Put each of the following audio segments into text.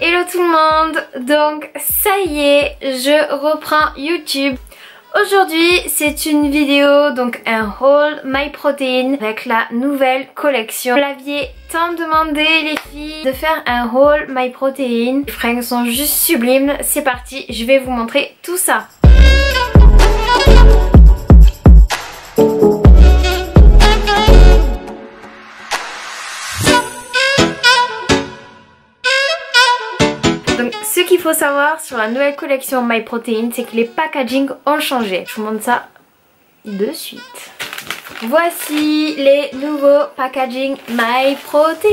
Hello tout le monde, donc ça y est, je reprends YouTube. Aujourd'hui c'est une vidéo, donc un haul MyProtein avec la nouvelle collection. Vous l'aviez tant demandé les filles de faire un haul MyProtein. Les fringues sont juste sublimes, c'est parti, je vais vous montrer tout ça. Donc ce qu'il faut savoir sur la nouvelle collection MyProtein, c'est que les packaging ont changé. Je vous montre ça de suite. Voici les nouveaux packaging MyProtein.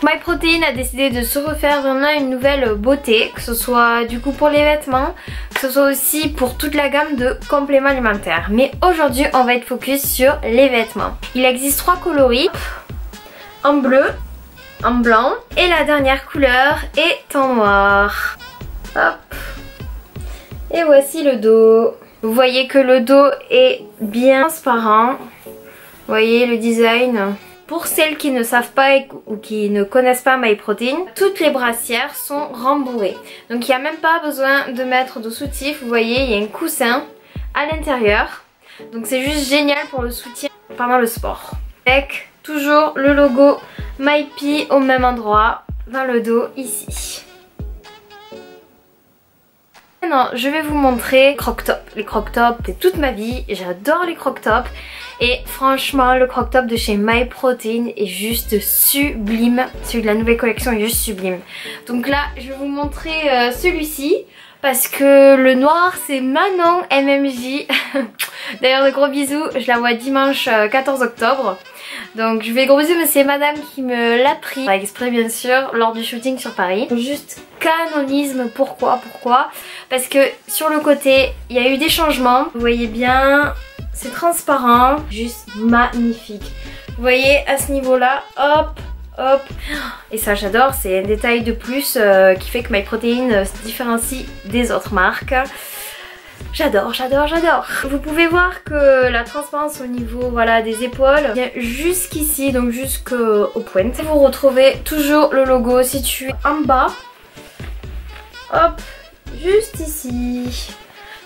MyProtein a décidé de se refaire vraiment une nouvelle beauté, que ce soit du coup pour les vêtements, que ce soit aussi pour toute la gamme de compléments alimentaires. Mais aujourd'hui on va être focus sur les vêtements. Il existe 3 coloris, en bleu, en blanc et la dernière couleur est en noir. Hop. Et voici le dos. Vous voyez que le dos est bien transparent. Vous voyez le design. Pour celles qui ne savent pas ou qui ne connaissent pas MyProtein, toutes les brassières sont rembourrées. Donc il n'y a même pas besoin de mettre de soutif. Vous voyez, il y a un coussin à l'intérieur. Donc c'est juste génial pour le soutien pendant le sport. Avec toujours le logo MyPea au même endroit, dans le dos ici. Maintenant je vais vous montrer croc-top. Les croc-top c'est toute ma vie, j'adore les croc-top. Et franchement le croc-top de chez MyProtein est juste sublime. Celui de la nouvelle collection est juste sublime. Donc là je vais vous montrer celui-ci. Parce que le noir c'est Manon MMJ. D'ailleurs de gros bisous, je la vois dimanche 14 octobre. Donc je fais gros bisous, mais c'est madame qui me l'a pris. Pas exprès bien sûr, lors du shooting sur Paris. Juste canonisme, pourquoi? Parce que sur le côté il y a eu des changements. Vous voyez bien, c'est transparent, juste magnifique. Vous voyez à ce niveau là, hop. Hop. Et ça j'adore, c'est un détail de plus qui fait que MyProtein se différencie des autres marques. J'adore. Vous pouvez voir que la transparence au niveau voilà, des épaules vient jusqu'ici, donc jusqu'aux pointes. Vous retrouvez toujours le logo situé en bas. Hop, juste ici.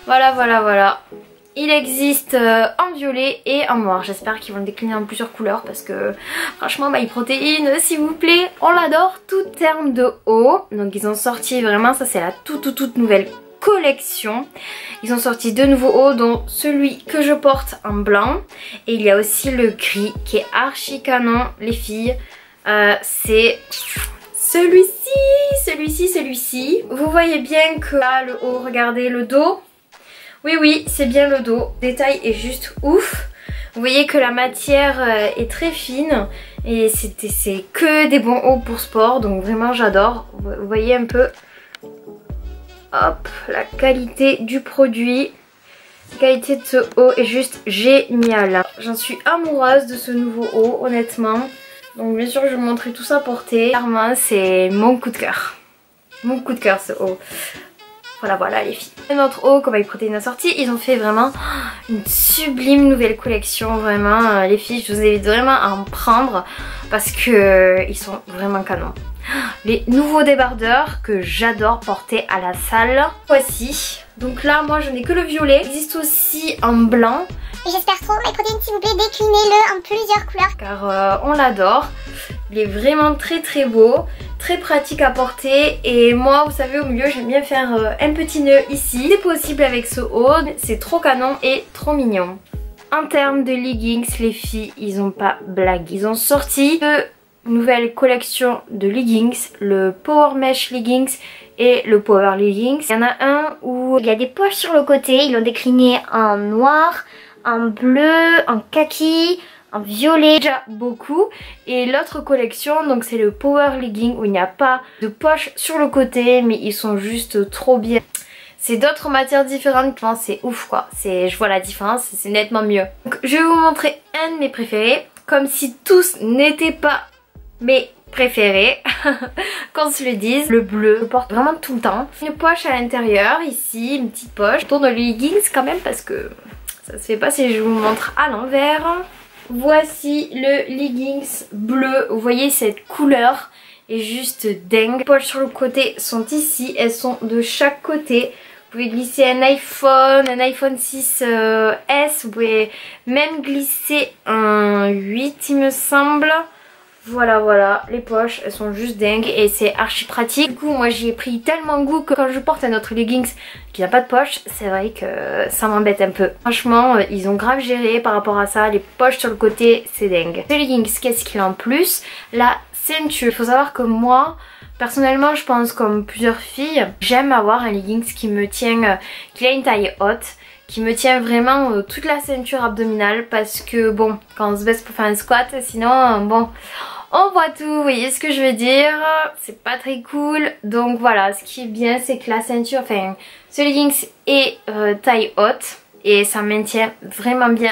Voilà. Il existe en violet et en noir. J'espère qu'ils vont le décliner en plusieurs couleurs parce que franchement MyProtein, s'il vous plaît, on l'adore. Tout terme de haut. Donc ils ont sorti vraiment, ça c'est la toute nouvelle collection. Ils ont sorti 2 nouveaux hauts, dont celui que je porte en blanc. Et il y a aussi le gris qui est archi canon les filles. C'est celui-ci. Vous voyez bien que là le haut, regardez le dos. Oui, c'est bien le dos. Le détail est juste ouf. Vous voyez que la matière est très fine. Et c'est que des bons hauts pour sport. Donc vraiment j'adore. Vous voyez un peu. Hop, la qualité du produit. La qualité de ce haut est juste géniale. J'en suis amoureuse de ce nouveau haut, honnêtement. Donc bien sûr je vais vous montrer tout ça porté. Clairement c'est mon coup de cœur. Mon coup de cœur ce haut. Voilà les filles. Un autre haut que MyProtein a sorti, ils ont fait vraiment une sublime nouvelle collection. Vraiment les filles, je vous invite vraiment à en prendre parce que ils sont vraiment canons. Les nouveaux débardeurs que j'adore porter à la salle. Voici. Donc là moi je n'ai que le violet. Il existe aussi en blanc. J'espère trop, MyProtein s'il vous plaît, déclinez-le en plusieurs couleurs. Car on l'adore. Il est vraiment très beau, très pratique à porter. Et moi vous savez au milieu j'aime bien faire un petit nœud ici. C'est possible avec ce haut, c'est trop canon et trop mignon. En termes de leggings les filles ils ont pas blagué. Ils ont sorti 2 nouvelles collections de leggings, le Power Mesh Leggings et le Power Leggings. Il y en a un où il y a des poches sur le côté, ils l'ont décliné en noir, en bleu, en kaki, en violet. Déjà beaucoup. Et l'autre collection donc c'est le Power Legging où il n'y a pas de poche sur le côté mais ils sont juste trop bien. C'est d'autres matières différentes, c'est ouf quoi. Je vois la différence, c'est nettement mieux. Donc je vais vous montrer un de mes préférés. Comme si tous n'étaient pas mes préféré, qu'on se le dise. Le bleu, je le porte vraiment tout le temps. Une poche à l'intérieur, ici, une petite poche. Je tourne le leggings quand même parce que ça se fait pas si je vous montre à l'envers. Voici le leggings bleu. Vous voyez cette couleur est juste dingue. Les poches sur le côté sont ici, elles sont de chaque côté. Vous pouvez glisser un iPhone 6S, vous pouvez même glisser un 8 il me semble. Voilà, les poches elles sont juste dingues et c'est archi pratique. Du coup moi j'y ai pris tellement goût que quand je porte un autre leggings qui n'a pas de poche, c'est vrai que ça m'embête un peu. Franchement ils ont grave géré par rapport à ça, les poches sur le côté c'est dingue. Ce leggings, qu'est-ce qu'il a en plus? La ceinture. Il faut savoir que moi personnellement je pense comme plusieurs filles, j'aime avoir un leggings qui me tient, qui a une taille haute, qui me tient vraiment toute la ceinture abdominale parce que bon quand on se baisse pour faire un squat sinon bon on voit tout, vous voyez ce que je veux dire, c'est pas très cool. Donc voilà, ce qui est bien c'est que la ceinture, enfin ce leggings est taille haute et ça maintient vraiment bien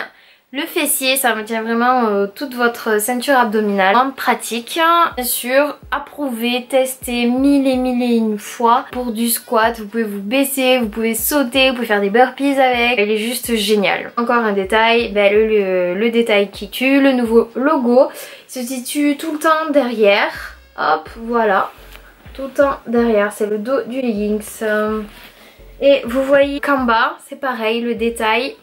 le fessier, ça maintient vraiment toute votre ceinture abdominale. Vraiment pratique, bien sûr, approuvé, testé mille et une fois. Pour du squat, vous pouvez vous baisser, vous pouvez sauter, vous pouvez faire des burpees avec. Il est juste génial. Encore un détail, ben le détail qui tue, le nouveau logo. Il se situe tout le temps derrière. Hop, voilà. Tout le temps derrière, c'est le dos du leggings. Et vous voyez qu'en bas, c'est pareil, le détail.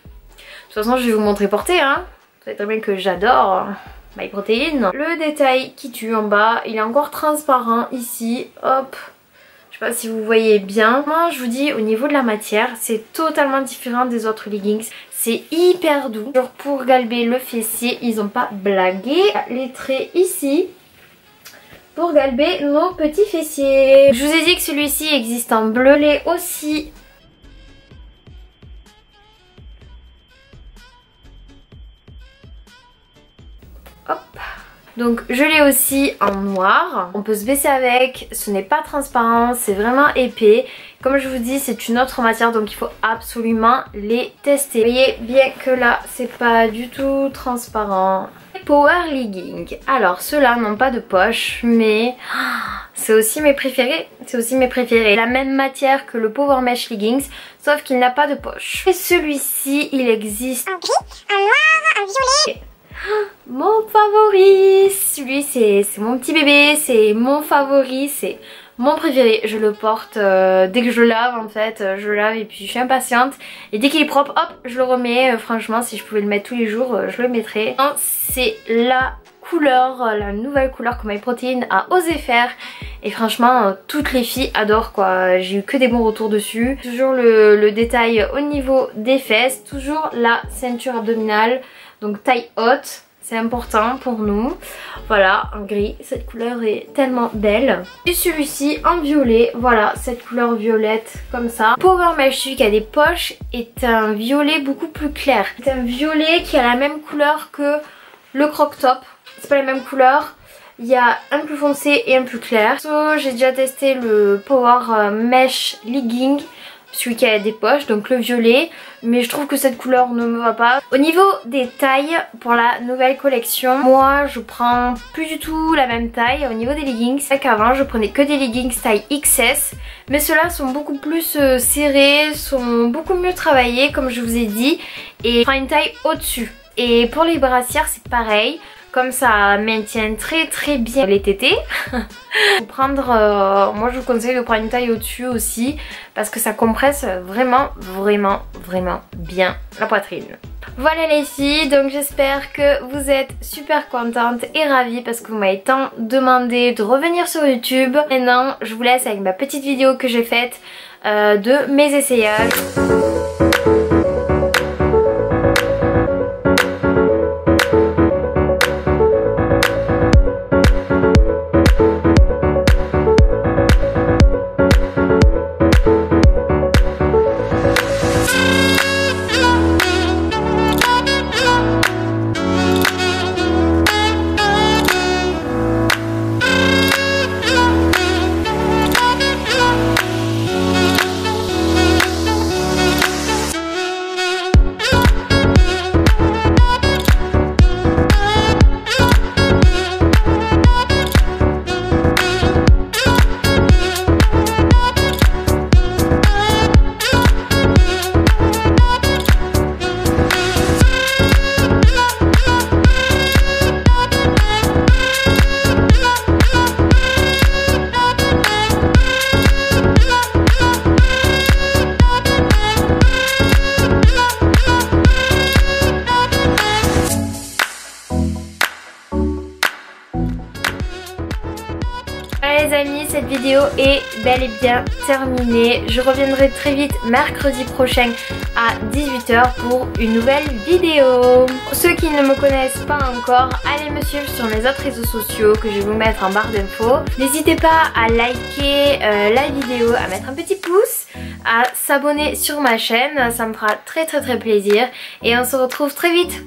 De toute façon je vais vous montrer porter hein. Vous savez très bien que j'adore MyProtein. Le détail qui tue en bas, il est encore transparent ici. Hop. Je sais pas si vous voyez bien. Moi je vous dis au niveau de la matière c'est totalement différent des autres leggings. C'est hyper doux. Genre pour galber le fessier ils ont pas blagué. Les traits ici pour galber nos petits fessiers. Je vous ai dit que celui-ci existe en bleu. Il est aussi hop. Donc je l'ai aussi en noir, on peut se baisser avec, ce n'est pas transparent, c'est vraiment épais. Comme je vous dis c'est une autre matière donc il faut absolument les tester. Vous voyez bien que là c'est pas du tout transparent. Power leggings, alors ceux-là n'ont pas de poche mais c'est aussi mes préférés, La même matière que le Power Mesh leggings sauf qu'il n'a pas de poche. Et celui-ci il existe en gris, en noir, en violet. Mon favori, celui c'est mon petit bébé, c'est mon favori, c'est mon préféré. Je le porte dès que je lave en fait, je lave et puis je suis impatiente. Et dès qu'il est propre, hop, je le remets. Franchement, si je pouvais le mettre tous les jours, je le mettrais. C'est la couleur, la nouvelle couleur que MyProtein a osé faire. Et franchement, toutes les filles adorent quoi. J'ai eu que des bons retours dessus. Toujours le détail au niveau des fesses, toujours la ceinture abdominale. Donc taille haute, c'est important pour nous. Voilà, en gris, cette couleur est tellement belle. Et celui-ci en violet, voilà, cette couleur violette comme ça. Power Mesh, celui qui a des poches, est un violet beaucoup plus clair. C'est un violet qui a la même couleur que le croc top. C'est pas la même couleur. Il y a un plus foncé et un plus clair. J'ai déjà testé le Power Mesh Legging, celui qui a des poches, donc le violet, mais je trouve que cette couleur ne me va pas. Au niveau des tailles pour la nouvelle collection, moi je prends plus du tout la même taille au niveau des leggings. C'est qu'avant je prenais que des leggings taille XS, mais ceux-là sont beaucoup plus serrés, sont beaucoup mieux travaillés comme je vous ai dit, et je prends une taille au-dessus. Et pour les brassières c'est pareil. Comme ça maintient très bien les tétés. Moi je vous conseille de prendre une taille au-dessus aussi parce que ça compresse vraiment bien la poitrine. Voilà les filles, donc j'espère que vous êtes super contentes et ravies parce que vous m'avez tant demandé de revenir sur YouTube. Maintenant je vous laisse avec ma petite vidéo que j'ai faite de mes essayages. Voilà les amis, cette vidéo est bel et bien terminée. Je reviendrai très vite mercredi prochain à 18 h pour une nouvelle vidéo. Pour ceux qui ne me connaissent pas encore, allez me suivre sur mes autres réseaux sociaux que je vais vous mettre en barre d'infos. N'hésitez pas à liker la vidéo, à mettre un petit pouce, à s'abonner sur ma chaîne, ça me fera très plaisir. Et on se retrouve très vite.